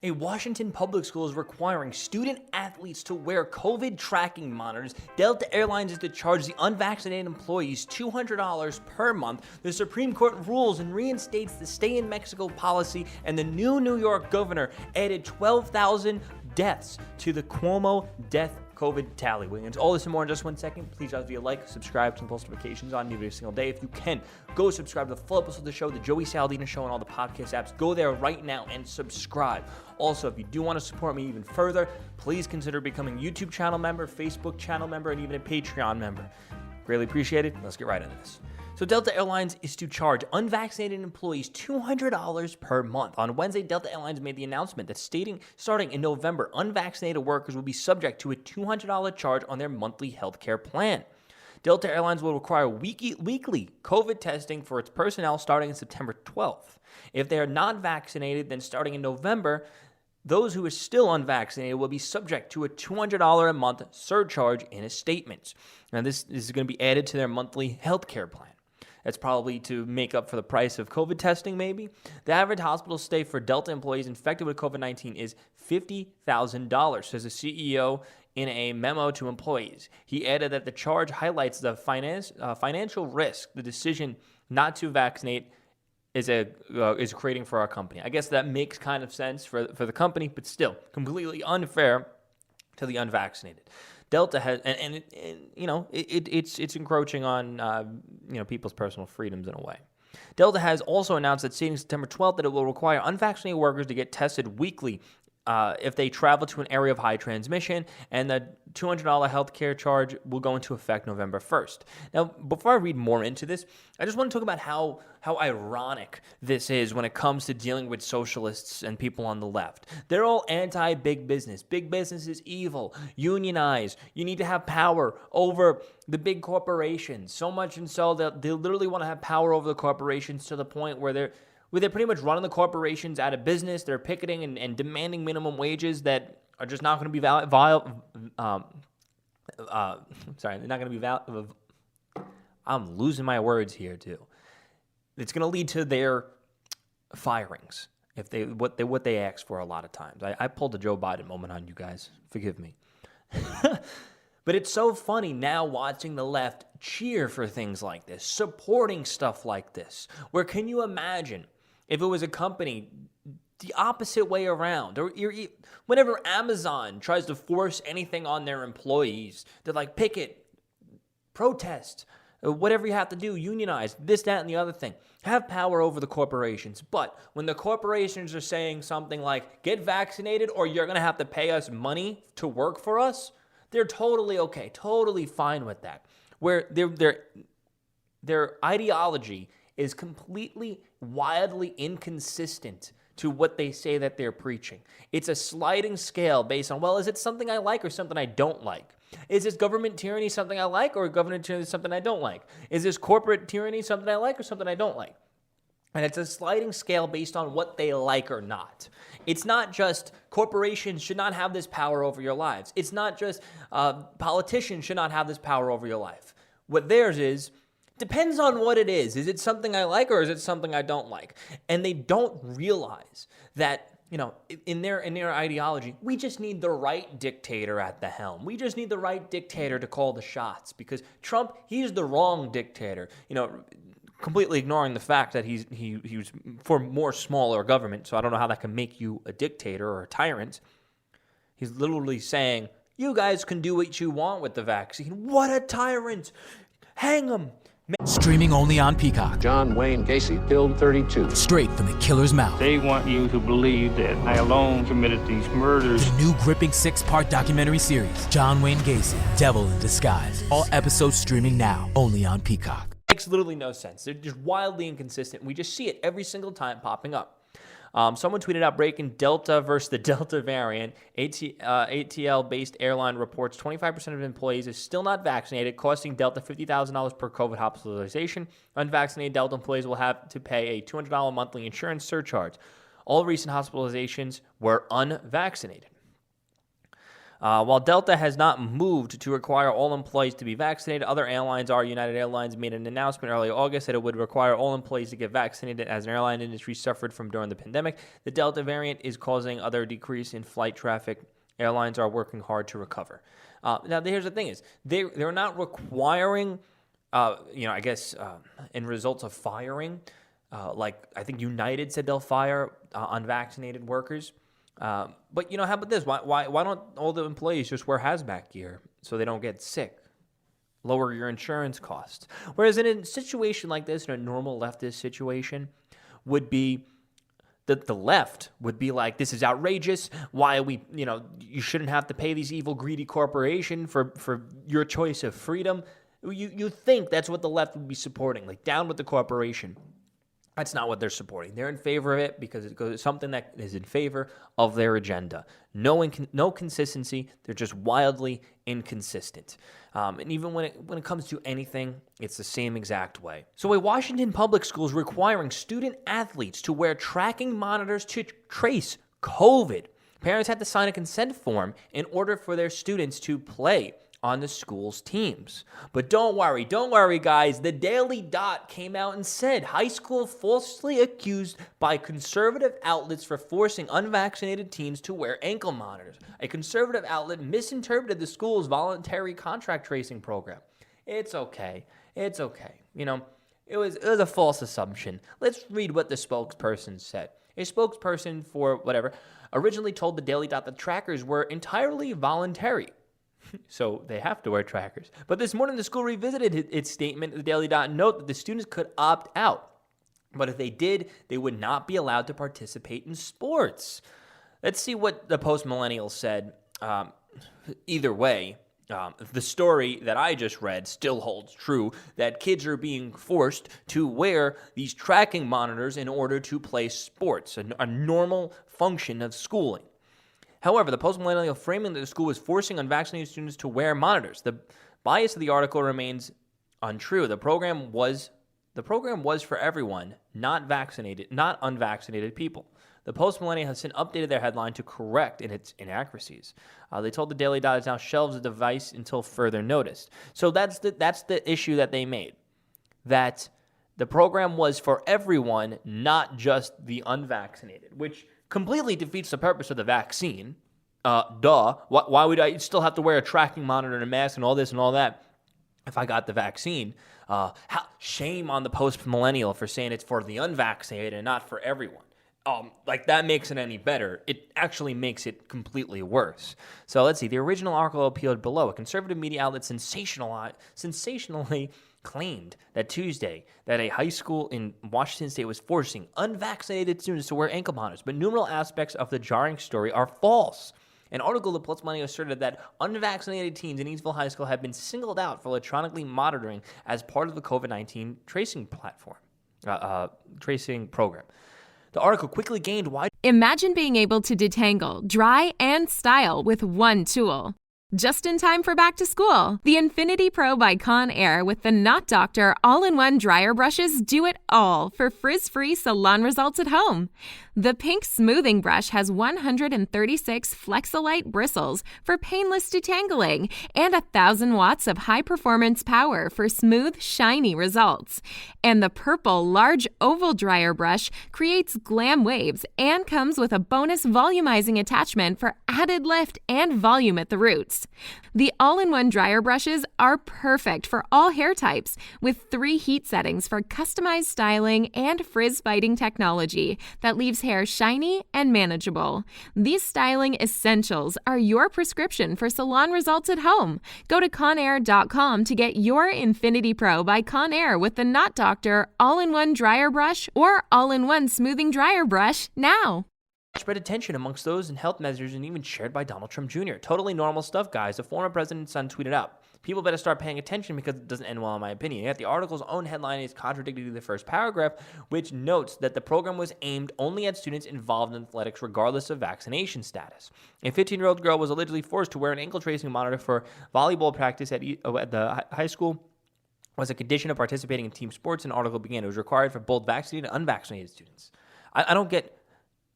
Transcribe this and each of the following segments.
A Washington public school is requiring student athletes to wear COVID tracking monitors. Delta Airlines is to charge the unvaccinated employees $200 per month. The Supreme Court rules and reinstates the stay in Mexico policy, and the new New York governor added 12,000 deaths to the Cuomo death COVID tally. We'll get into all this and more in just 1 second. Please leave a like, subscribe to the post notifications on every single day. If you can, go subscribe to the full episode of the show, the Joey Saladino Show, and all the podcast apps. Go there right now and subscribe. Also, if you do want to support me even further, please consider becoming a YouTube channel member, Facebook channel member, and even a Patreon member. Greatly appreciated. Let's get right into this. So Delta Airlines is to charge unvaccinated employees $200 per month. On Wednesday, Delta Airlines made the announcement that starting in November, unvaccinated workers will be subject to a $200 charge on their monthly health care plan. Delta Airlines will require weekly COVID testing for its personnel starting on September 12th. If they are not vaccinated, then starting in November, those who are still unvaccinated will be subject to a $200 a month surcharge in a statement. Now, this is going to be added to their monthly health care plan. That's probably to make up for the price of COVID testing, maybe. The average hospital stay for Delta employees infected with COVID-19 is $50,000, says the CEO in a memo to employees. He added that the charge highlights the financial risk the decision not to vaccinate is creating for our company. I guess that makes kind of sense for the company, but still completely unfair to the unvaccinated. Delta has, it's encroaching on people's personal freedoms in a way. Delta has also announced that starting September 12th that it will require unvaccinated workers to get tested weekly if they travel to an area of high transmission, and the $200 healthcare charge will go into effect November 1st. Now, before I read more into this, I just want to talk about how ironic this is when it comes to dealing with socialists and people on the left. They're all anti-big business. Big business is evil. Unionize. You need to have power over the big corporations. So much and so that they literally want to have power over the corporations to the point where they're pretty much running the corporations out of business. They're picketing and demanding minimum wages that are just not going to be they're not going to be valid. I'm losing my words here too. It's going to lead to their firings if what they ask for a lot of times. I pulled a Joe Biden moment on you guys. Forgive me. But it's so funny now watching the left cheer for things like this, supporting stuff like this. Where can you imagine if it was a company the opposite way around? Or whenever Amazon tries to force anything on their employees, they're like, picket, protest, whatever you have to do, unionize, this, that, and the other thing. Have power over the corporations. But when the corporations are saying something like, get vaccinated or you're going to have to pay us money to work for us, they're totally okay, totally fine with that. Where their ideology is completely, wildly inconsistent to what they say that they're preaching. It's a sliding scale based on, well, is it something I like or something I don't like? Is this government tyranny something I like or government tyranny something I don't like? Is this corporate tyranny something I like or something I don't like? And it's a sliding scale based on what they like or not. It's not just corporations should not have this power over your lives. It's not just politicians should not have this power over your life. What theirs is, depends on what it is. Is it something I like or is it something I don't like? And they don't realize that, in their ideology, we just need the right dictator at the helm. We just need the right dictator to call the shots because Trump, he's the wrong dictator. Completely ignoring the fact that he was for more smaller government, so I don't know how that can make you a dictator or a tyrant. He's literally saying, you guys can do what you want with the vaccine. What a tyrant! Hang him! Streaming only on Peacock. John Wayne Gacy killed 32. Straight from the killer's mouth. They want you to believe that I alone committed these murders. The new gripping 6-part documentary series, John Wayne Gacy, Devil in Disguise. All episodes streaming now, only on Peacock. Makes literally no sense. They're just wildly inconsistent. We just see it every single time popping up. Someone tweeted out breaking Delta versus the Delta variant. ATL-based airline reports 25% of employees is still not vaccinated, costing Delta $50,000 per COVID hospitalization. Unvaccinated Delta employees will have to pay a $200 monthly insurance surcharge. All recent hospitalizations were unvaccinated. While Delta has not moved to require all employees to be vaccinated, other airlines are. United Airlines made an announcement early August that it would require all employees to get vaccinated as an airline industry suffered from during the pandemic. The Delta variant is causing other decrease in flight traffic. Airlines are working hard to recover. Now, here's the thing is, they're not requiring, in results of firing, like I think United said they'll fire unvaccinated workers. But, how about this? Why don't all the employees just wear hazmat gear so they don't get sick? Lower your insurance costs. Whereas in a situation like this, in a normal leftist situation, would be that the left would be like, this is outrageous. Why are we, you shouldn't have to pay these evil, greedy corporation for your choice of freedom. You think that's what the left would be supporting, like down with the corporation. That's not what they're supporting. They're in favor of it because it's something that is in favor of their agenda. No consistency. They're just wildly inconsistent. And even when it comes to anything, it's the same exact way. So a Washington public school is requiring student athletes to wear tracking monitors to trace COVID. Parents had to sign a consent form in order for their students to play on the school's teams. But don't worry, guys. The Daily Dot came out and said high school falsely accused by conservative outlets for forcing unvaccinated teens to wear ankle monitors. A conservative outlet misinterpreted the school's voluntary contract tracing program. It's okay. It was a false assumption. Let's read what the spokesperson said. A spokesperson for whatever originally told the Daily Dot that trackers were entirely voluntary. So they have to wear trackers. But this morning, the school revisited its statement. The Daily Dot note that the students could opt out. But if they did, they would not be allowed to participate in sports. Let's see what the post-millennials said. Either way, the story that I just read still holds true, that kids are being forced to wear these tracking monitors in order to play sports, a normal function of schooling. However, the post-millennial framing that the school was forcing unvaccinated students to wear monitors. The bias of the article remains untrue. The program was for everyone, not unvaccinated people. The post-millennial has since updated their headline to correct its inaccuracies. They told the Daily Dot it now shelves the device until further notice. So that's the issue that they made. That the program was for everyone, not just the unvaccinated, which completely defeats the purpose of the vaccine. Why would I still have to wear a tracking monitor and a mask and all this and all that if I got the vaccine? Shame on the post-millennial for saying it's for the unvaccinated and not for everyone. That makes it any better. It actually makes it completely worse. So let's see. The original article appeared below. A conservative media outlet sensationally claimed that Tuesday that a high school in Washington state was forcing unvaccinated students to wear ankle monitors, but numerous aspects of the jarring story are false. An article that Plus asserted that unvaccinated teens in Eadsville High School have been singled out for electronically monitoring as part of the COVID-19 tracing program. The article quickly gained wide. Imagine being able to detangle, dry, and style with one tool. Just in time for back to school, the Infinity Pro by Conair with the Not Doctor all-in-one dryer brushes do it all for frizz-free salon results at home. The pink smoothing brush has 136 Flexolite bristles for painless detangling and 1,000 watts of high-performance power for smooth, shiny results. And the purple large oval dryer brush creates glam waves and comes with a bonus volumizing attachment for added lift and volume at the roots. The all-in-one dryer brushes are perfect for all hair types with 3 heat settings for customized styling and frizz-fighting technology that leaves hair shiny and manageable. These styling essentials are your prescription for salon results at home. Go to Conair.com to get your Infinity Pro by Conair with the Not Doctor all-in-one dryer brush or all-in-one smoothing dryer brush now. Spread attention amongst those in health measures and even shared by Donald Trump Jr. Totally normal stuff, guys. The former president's son tweeted out, "People better start paying attention because it doesn't end well in my opinion." Yet the article's own headline is contradictory to the first paragraph, which notes that the program was aimed only at students involved in athletics regardless of vaccination status. A 15-year-old girl was allegedly forced to wear an ankle tracing monitor for volleyball practice at the high school. Was a condition of participating in team sports. An article began. It was required for both vaccinated and unvaccinated students. I don't get...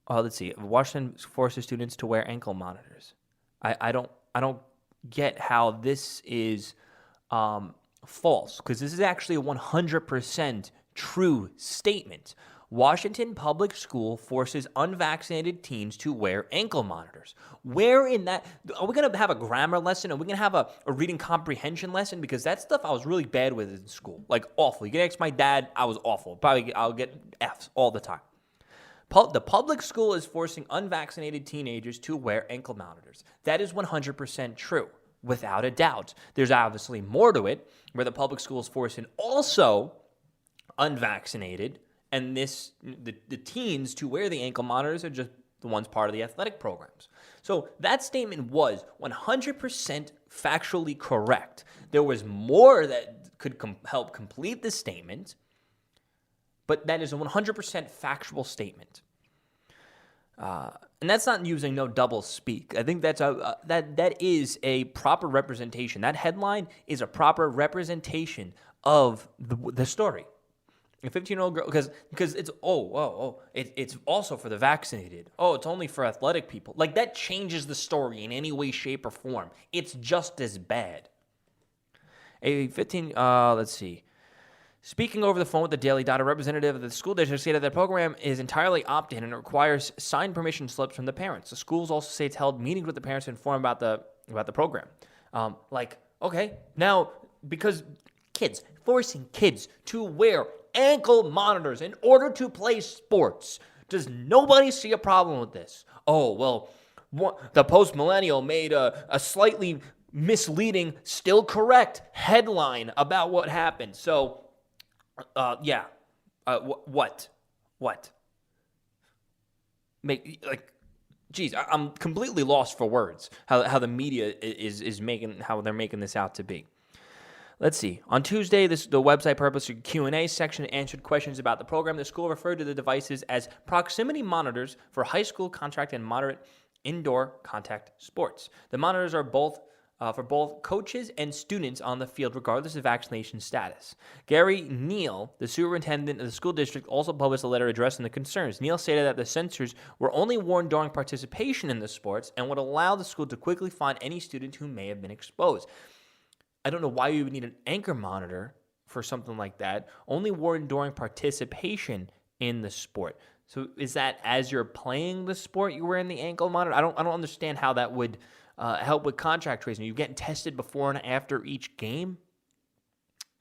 let's see. Washington forces students to wear ankle monitors. I don't get how this is false, because this is actually a 100% true statement. Washington Public School forces unvaccinated teens to wear ankle monitors. Where in that? Are we going to have a grammar lesson? Are we going to have a reading comprehension lesson? Because that stuff I was really bad with in school. Like, awful. You can ask my dad, I was awful. I'll get Fs all the time. The public school is forcing unvaccinated teenagers to wear ankle monitors. That is 100% true, without a doubt. There's obviously more to it, where the public school is forcing also unvaccinated, and the teens to wear the ankle monitors are just the ones part of the athletic programs. So that statement was 100% factually correct. There was more that could help complete the statement, but that is a 100% factual statement. And that's not using no double speak. I think that is a proper representation. That headline is a proper representation of the story. A 15-year-old girl, because it's it's also for the vaccinated. Oh, it's only for athletic people. Like, that changes the story in any way, shape, or form. It's just as bad. Let's see. Speaking over the phone with the Daily Dot, a representative of the school district stated that the program is entirely opt-in and requires signed permission slips from the parents. The schools also say it's held meetings with the parents to inform about the program. Okay, now, because forcing kids to wear ankle monitors in order to play sports. Does nobody see a problem with this? Oh, well, the Post-Millennial made a slightly misleading, still correct headline about what happened. So, what? I'm completely lost for words. How the media is making, how they're making this out to be. Let's see. On Tuesday, the website published a Q&A section and answered questions about the program. The school referred to the devices as proximity monitors for high school contact and moderate indoor contact sports. The monitors are for both coaches and students on the field, regardless of vaccination status. Gary Neal, the superintendent of the school district, also published a letter addressing the concerns. Neal stated that the sensors were only worn during participation in the sports and would allow the school to quickly find any student who may have been exposed. I don't know why you would need an anchor monitor for something like that, only worn during participation in the sport. So is that as you're playing the sport, you're wearing the ankle monitor? I don't understand how that would help with contact tracing. Are you getting tested before and after each game?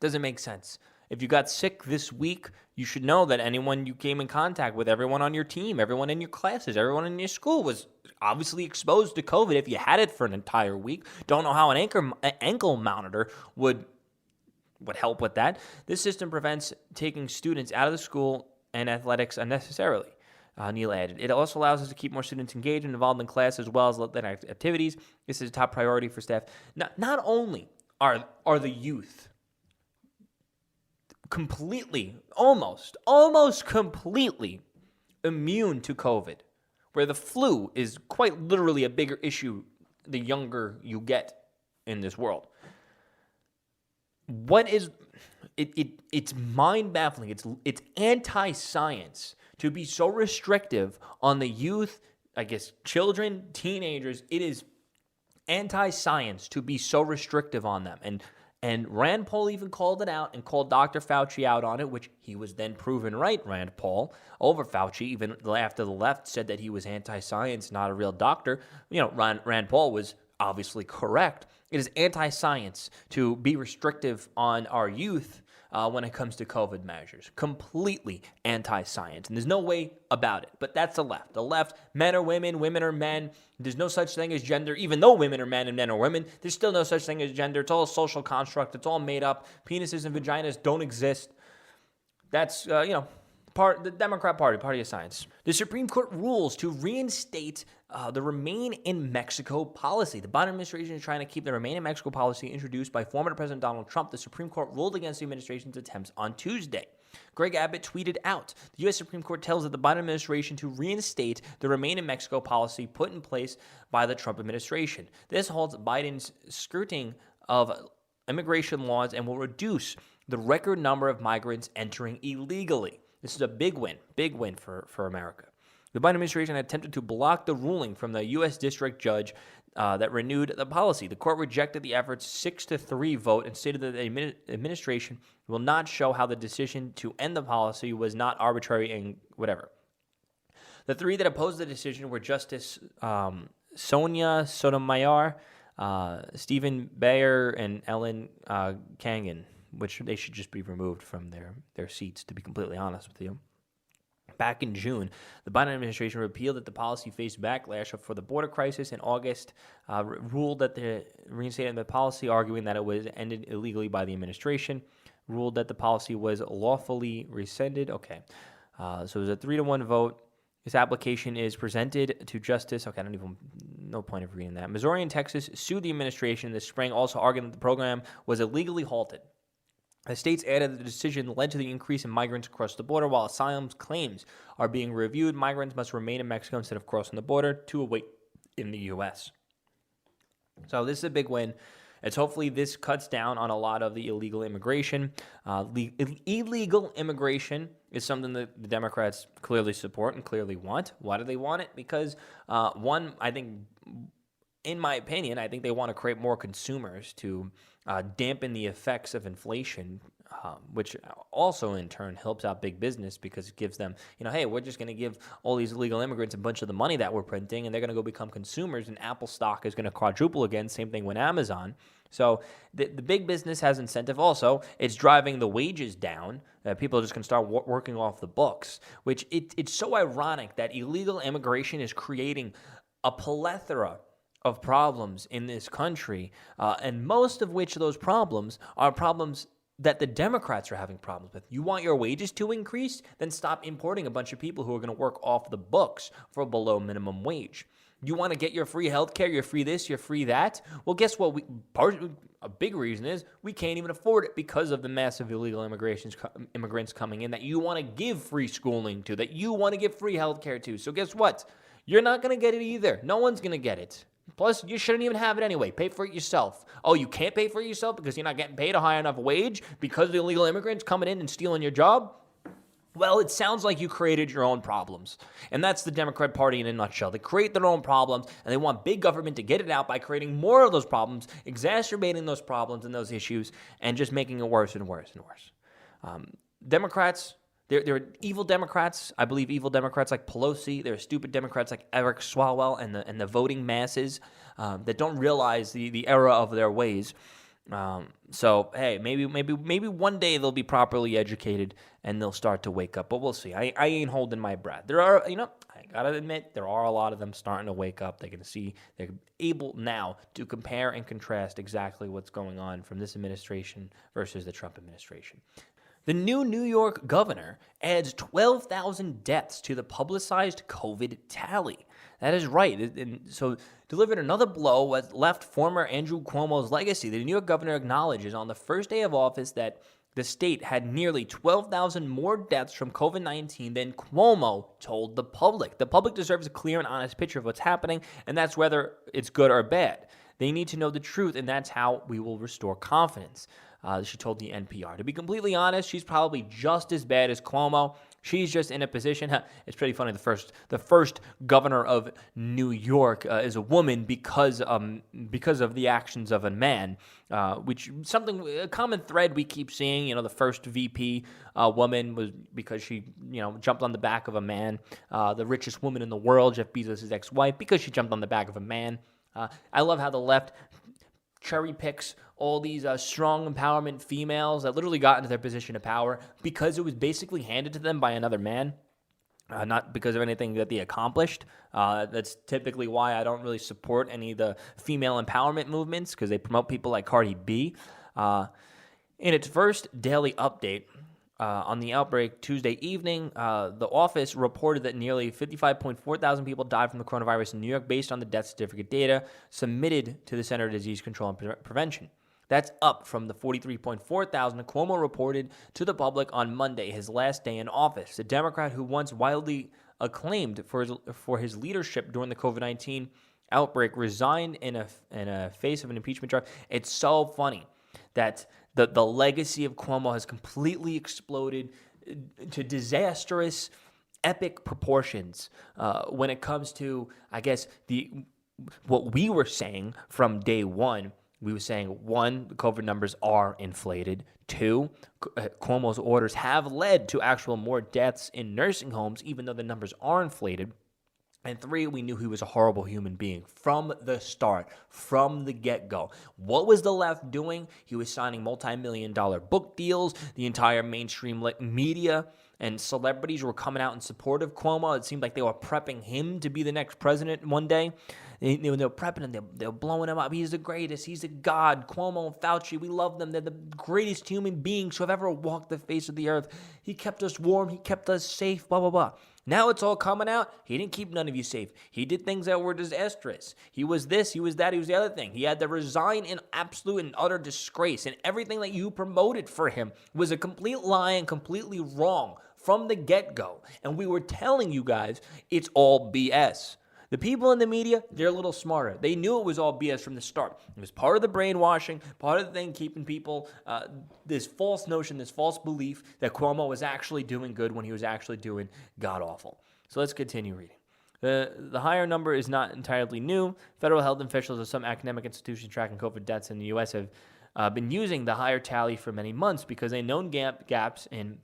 Doesn't make sense. If you got sick this week, you should know that anyone you came in contact with, everyone on your team, everyone in your classes, everyone in your school was obviously exposed to COVID if you had it for an entire week. Don't know how an ankle monitor would help with that. This system prevents taking students out of the school and athletics unnecessarily, Neal added. It also allows us to keep more students engaged and involved in class as well as athletic activities. This is a top priority for staff. Not only are the youth completely, almost completely immune to COVID, where the flu is quite literally a bigger issue the younger you get in this world. It's mind-baffling. It's anti-science to be so restrictive on the youth, I guess, children, teenagers. It is anti-science to be so restrictive on them. And Rand Paul even called it out and called Dr. Fauci out on it, which he was then proven right, Rand Paul, over Fauci, even after the left said that he was anti-science, not a real doctor. Rand Paul was obviously correct. It is anti-science to be restrictive on our youth when it comes to COVID measures. Completely anti-science. And there's no way about it. But that's the left. The left, men are women, women are men. There's no such thing as gender. Even though women are men and men are women, there's still no such thing as gender. It's all a social construct. It's all made up. Penises and vaginas don't exist. That's, the Democrat Party of science. The Supreme Court rules to reinstate the Remain in Mexico policy. The Biden administration is trying to keep the Remain in Mexico policy introduced by former President Donald Trump. The Supreme Court ruled against the administration's attempts on Tuesday. Greg Abbott tweeted out, the U.S. Supreme Court tells the Biden administration to reinstate the Remain in Mexico policy put in place by the Trump administration. This halts Biden's skirting of immigration laws and will reduce the record number of migrants entering illegally. This is a big win for America. The Biden administration attempted to block the ruling from the U.S. district judge that renewed the policy. The court rejected the effort's 6-3 vote and stated that the administration will not show how the decision to end the policy was not arbitrary and whatever. The three that opposed the decision were Justice Sonia Sotomayor, Stephen Bayer, and Ellen Kagan, which they should just be removed from their seats, to be completely honest with you. Back in June, the Biden administration repealed that the policy faced backlash for the border crisis. In August, ruled that the reinstatement of the policy, arguing that it was ended illegally by the administration, ruled that the policy was lawfully rescinded. Okay, so it was a 3-1 vote. This application is presented to Justice. Okay, no point of reading that. Missouri and Texas sued the administration this spring, also arguing that the program was illegally halted. The states added that the decision led to the increase in migrants across the border. While asylum claims are being reviewed, migrants must remain in Mexico instead of crossing the border to await in the U.S. So this is a big win. It's hopefully this cuts down on a lot of the illegal immigration. Illegal immigration is something that the Democrats clearly support and clearly want. Why do they want it? Because, one, I think, in my opinion, I think they want to create more consumers to dampen the effects of inflation, which also in turn helps out big business because it gives them, hey, we're just going to give all these illegal immigrants a bunch of the money that we're printing, and they're going to go become consumers, and Apple stock is going to quadruple again. Same thing with Amazon. So the big business has incentive. Also, it's driving the wages down. People are just going to start working off the books, which it's so ironic that illegal immigration is creating a plethora of problems in this country, and most of which those problems are problems that the Democrats are having problems with. You want your wages to increase? Then stop importing a bunch of people who are going to work off the books for below minimum wage. You want to get your free health care, your free this, your free that? Well, guess what? A big reason is we can't even afford it because of the massive illegal immigrants coming in that you want to give free schooling to, that you want to give free health care to. So guess what? You're not going to get it either. No one's going to get it. Plus, you shouldn't even have it anyway. Pay for it yourself. Oh, you can't pay for it yourself because you're not getting paid a high enough wage because of the illegal immigrants coming in and stealing your job? Well, it sounds like you created your own problems. And that's the Democrat Party in a nutshell. They create their own problems, and they want big government to get it out by creating more of those problems, exacerbating those problems and those issues, and just making it worse and worse and worse. Democrats, there are evil Democrats. I believe evil Democrats like Pelosi. There are stupid Democrats like Eric Swalwell and the voting masses that don't realize the error of their ways. So hey, maybe one day they'll be properly educated and they'll start to wake up. But we'll see. I ain't holding my breath. There are, I gotta admit, there are a lot of them starting to wake up. They're able now to compare and contrast exactly what's going on from this administration versus the Trump administration. The new New York governor adds 12,000 deaths to the publicized COVID tally. That is right. And so delivered another blow what left former Andrew Cuomo's legacy. The New York governor acknowledges on the first day of office that the state had nearly 12,000 more deaths from COVID-19 than Cuomo told the public. The public deserves a clear and honest picture of what's happening, and that's whether it's good or bad. They need to know the truth, and that's how we will restore confidence. She told the NPR. To be completely honest, she's probably just as bad as Cuomo. She's just in a position. It's pretty funny. The first governor of New York is a woman because of the actions of a man, which a common thread we keep seeing. The first VP woman was because she jumped on the back of a man. The richest woman in the world, Jeff Bezos' ex-wife, because she jumped on the back of a man. I love how the left cherry picks all these strong empowerment females that literally got into their position of power because it was basically handed to them by another man, not because of anything that they accomplished. That's typically why I don't really support any of the female empowerment movements, because they promote people like Cardi B. In its first daily update, on the outbreak Tuesday evening, the office reported that nearly 55.4 thousand people died from the coronavirus in New York based on the death certificate data submitted to the Center for Disease Control and Prevention. That's up from the 43.4 thousand Cuomo reported to the public on Monday, his last day in office. The Democrat who once widely acclaimed for his leadership during the COVID-19 outbreak resigned in a face of an impeachment charge. It's so funny that the legacy of Cuomo has completely exploded to disastrous epic proportions when it comes to, I guess, what we were saying from day one. We were saying, one, the COVID numbers are inflated. Two, Cuomo's orders have led to actual more deaths in nursing homes, even though the numbers are inflated. And three, we knew he was a horrible human being from the start, from the get-go. What was the left doing? He was signing multi-million-dollar book deals. The entire mainstream media and celebrities were coming out in support of Cuomo. It seemed like they were prepping him to be the next president one day. They were prepping him. They were blowing him up. He's the greatest. He's a god. Cuomo and Fauci, we love them. They're the greatest human beings who have ever walked the face of the earth. He kept us warm. He kept us safe, blah, blah, blah. Now it's all coming out. He didn't keep none of you safe. He did things that were disastrous. He was this, he was that, he was the other thing. He had to resign in absolute and utter disgrace. And everything that you promoted for him was a complete lie and completely wrong from the get-go. And we were telling you guys it's all BS. The people in the media, they're a little smarter. They knew it was all BS from the start. It was part of the brainwashing, part of the thing keeping people, this false notion, this false belief that Cuomo was actually doing good when he was actually doing god-awful. So let's continue reading. The higher number is not entirely new. Federal health officials of some academic institutions tracking COVID deaths in the U.S. have been using the higher tally for many months because they known gaps in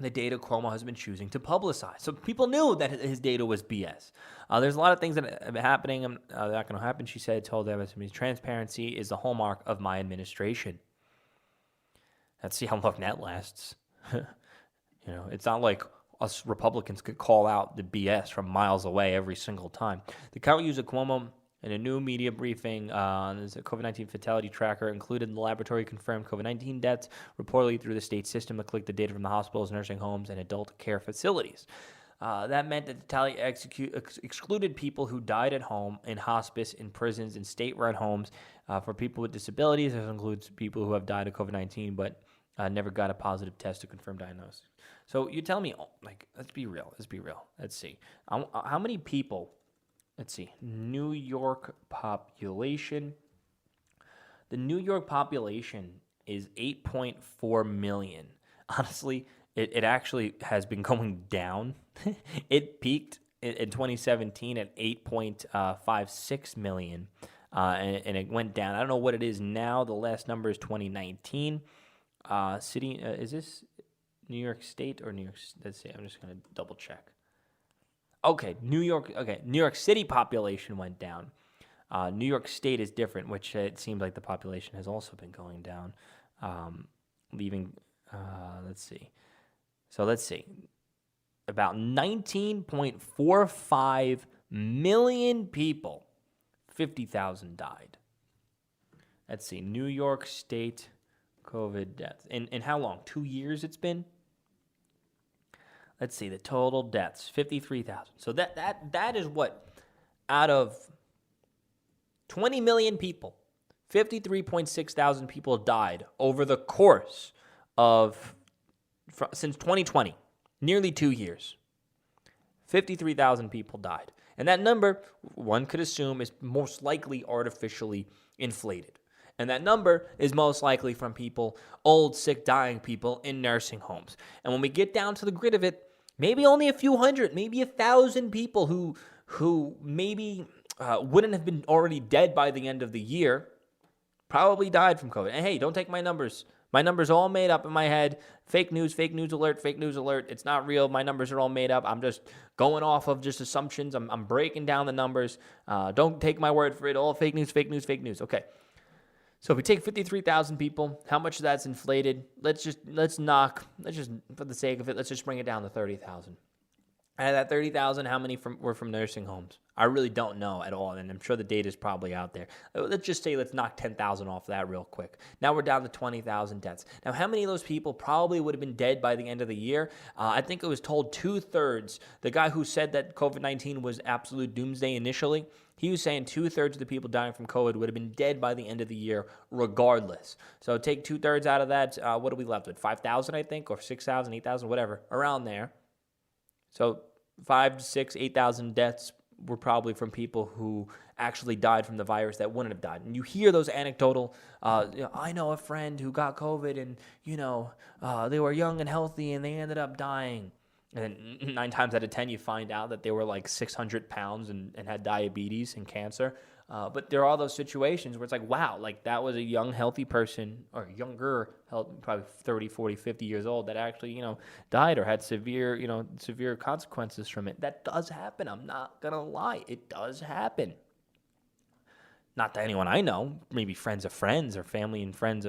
the data Cuomo has been choosing to publicize. So people knew that his data was BS. There's a lot of things that are happening that are not going to happen, she said, told MSNBC. Transparency is the hallmark of my administration. Let's see how long that lasts. It's not like us Republicans could call out the BS from miles away every single time. The count used of Cuomo in a new media briefing on the COVID-19 fatality tracker included the laboratory-confirmed COVID-19 deaths reportedly through the state system that collect the data from the hospitals, nursing homes, and adult care facilities. That meant that the tally excluded people who died at home, in hospice, in prisons, in state-run homes. For people with disabilities, this includes people who have died of COVID-19 but never got a positive test to confirm diagnosis. So you tell me, let's be real. Let's see. How many people... Let's see, New York population. The New York population is 8.4 million. Honestly, it actually has been going down. It peaked in 2017 at 8.56 million, and it went down. I don't know what it is now. The last number is 2019. Is this New York State or New York? Let's see, I'm just going to double check. Okay, New York City population went down. New York State is different, which it seems like the population has also been going down, let's see. So let's see. About 19.45 million people, 50,000 died. Let's see, New York State COVID deaths. In how long? 2 years it's been? Let's see, the total deaths, 53,000. So that is what, out of 20 million people, 53.6 thousand people died over the course of, since 2020, nearly 2 years. 53,000 people died. And that number, one could assume, is most likely artificially inflated. And that number is most likely from people, old, sick, dying people in nursing homes. And when we get down to the grid of it, maybe only a few hundred, maybe 1,000 people who maybe wouldn't have been already dead by the end of the year probably died from COVID. And hey, don't take my numbers. My numbers are all made up in my head. Fake news alert, fake news alert. It's not real. My numbers are all made up. I'm just going off of just assumptions. I'm breaking down the numbers. Don't take my word for it. All fake news. Okay. So if we take 53,000 people, how much of that's inflated? Let's just for the sake of it, let's just bring it down to 30,000. Out of that 30,000, how many were from nursing homes? I really don't know at all, and I'm sure the data is probably out there. Let's just say let's knock 10,000 off that real quick. Now we're down to 20,000 deaths. Now, how many of those people probably would have been dead by the end of the year? I think it was told 2/3. The guy who said that COVID-19 was absolute doomsday initially, he was saying 2/3 of the people dying from COVID would have been dead by the end of the year regardless. So take 2/3 out of that. What are we left with? 5,000, I think, or 6,000, 8,000, whatever, around there. So 5, 6, 8,000 deaths were probably from people who actually died from the virus that wouldn't have died. And you hear those anecdotal, I know a friend who got COVID and, they were young and healthy and they ended up dying. And 9 times out of 10, you find out that they were like 600 pounds and had diabetes and cancer. But there are those situations where it's like, wow, like that was a young, healthy person, or younger, probably 30, 40, 50 years old, that actually, died or had severe consequences from it. That does happen. I'm not going to lie. It does happen. Not to anyone I know, maybe friends of friends or family and friends,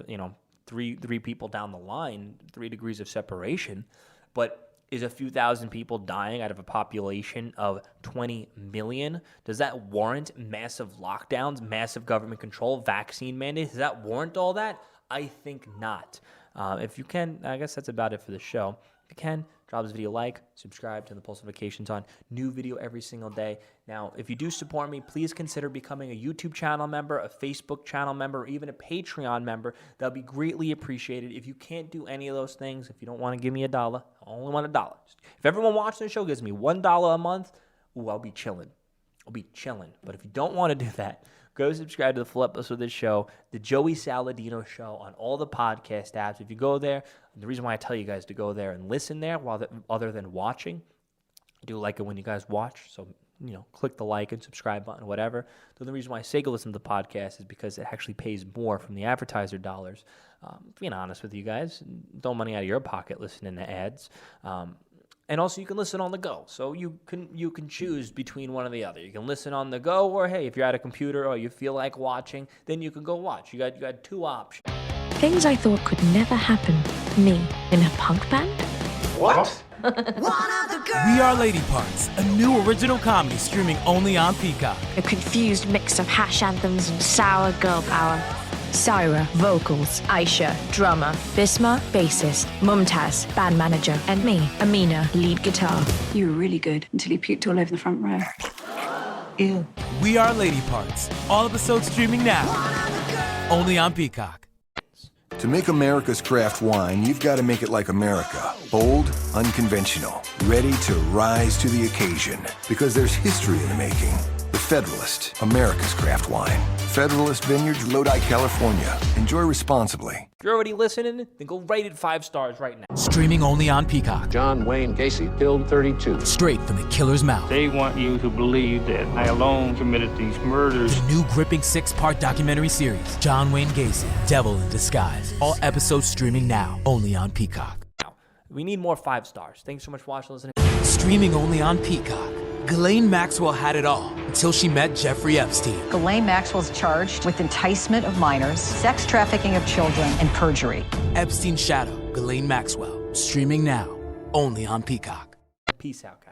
three people down the line, 3 degrees of separation. But is a few thousand people dying out of a population of 20 million? Does that warrant massive lockdowns, massive government control, vaccine mandates? Does that warrant all that? I think not. If you can, I guess that's about it for the show. If you can, drop this video a like, subscribe, turn the post notifications on. New video every single day. Now, if you do support me, please consider becoming a YouTube channel member, a Facebook channel member, or even a Patreon member. That'll be greatly appreciated. If you can't do any of those things, if you don't want to give me $1, I only want $1. If everyone watching the show gives me $1 a month, I'll be chilling. But if you don't want to do that, go subscribe to the full episode of this show, The Joey Saladino Show, on all the podcast apps. If you go there, the reason why I tell you guys to go there and listen there other than watching, I do like it when you guys watch, so click the like and subscribe button, whatever. The reason why I say go listen to the podcast is because it actually pays more from the advertiser dollars. Being honest with you guys, throw money out of your pocket listening to ads. And also, you can listen on the go. So you can choose between one or the other. You can listen on the go, or hey, if you're at a computer or you feel like watching, then you can go watch. You got 2 options. Things I thought could never happen. Me in a punk band? What? We Are Lady Parts, a new original comedy streaming only on Peacock. A confused mix of hash anthems and sour girl power. Syra, vocals. Aisha, drummer. Bisma, bassist. Mumtaz, band manager. And me, Amina, lead guitar. You were really good until you puked all over the front row. Ew. We Are Lady Parts, all episodes streaming now, only on Peacock. To make America's craft wine, you've got to make it like America. Bold, unconventional, ready to rise to the occasion. Because there's history in the making. The Federalist, America's craft wine. Federalist Vineyards, Lodi, California. Enjoy responsibly. If you're already listening, then go rate it 5 stars right now. Streaming only on Peacock. John Wayne Gacy killed 32. Straight from the killer's mouth. They want you to believe that I alone committed these murders. The new gripping 6-part documentary series, John Wayne Gacy, Devil in Disguise. All episodes streaming now, only on Peacock. We need more 5 stars. Thanks so much for watching, listening. Streaming only on Peacock. Ghislaine Maxwell had it all until she met Jeffrey Epstein. Ghislaine Maxwell's charged with enticement of minors, sex trafficking of children, and perjury. Epstein's shadow, Ghislaine Maxwell. Streaming now, only on Peacock. Peace out, guys.